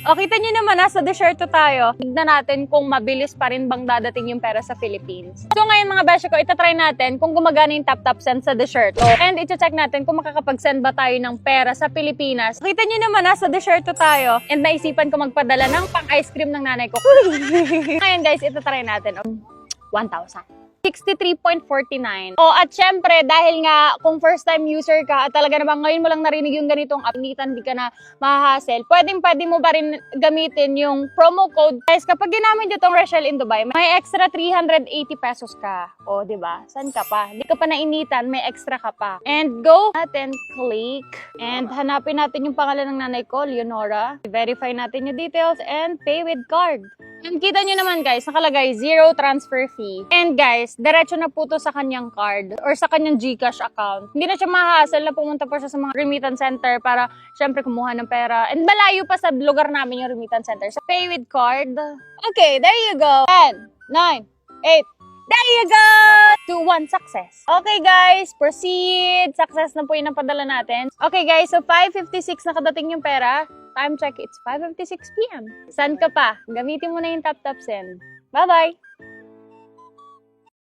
O, kita nyo naman, nasa desierto tayo. Tignan natin kung mabilis pa rin bang dadating yung pera sa Philippines. So ngayon mga beshi ko, itatry natin kung gumagana yung tap-tap send sa desierto. And iti-check natin kung makakapag-send ba tayo ng pera sa Pilipinas. Kita nyo naman, nasa desierto tayo. And naisipan ko magpadala ng pang-ice cream ng nanay ko. Ngayon guys, itatry natin. 1,000. 63.49. O, at syempre, dahil nga, kung first time user ka, at talaga naman ngayon mo lang narinig yung ganitong apinitan, di ka na mahahassle, pwede mo ba rin gamitin yung promo code. Guys, kapag ginamit nyo tong Rochelle in Dubai, may extra 380 pesos ka. O, di ba? San ka pa? Di ka pa nainitan, may extra ka pa. And go natin, click, and hanapin natin yung pangalan ng nanay ko, Leonora. Verify natin yung details, and pay with card. And kita nyo naman guys, nakalagay 0 transfer fee. And guys, diretso na po to sa kanyang card or sa kanyang GCash account. Hindi na siya mahassle na pumunta pa siya sa mga remittance center para syempre kumuha ng pera. And malayo pa sa lugar namin yung remittance center. So pay with card. Okay, there you go. 10, 9, 8. There you go! 2-1 success. Okay guys, proceed. Success na po yung napadala natin. Okay guys, so 5:56 nakadating yung pera. Time check, it's 5:56 PM. Saan ka pa? Gamitin mo na yung tap-tap send. Bye-bye!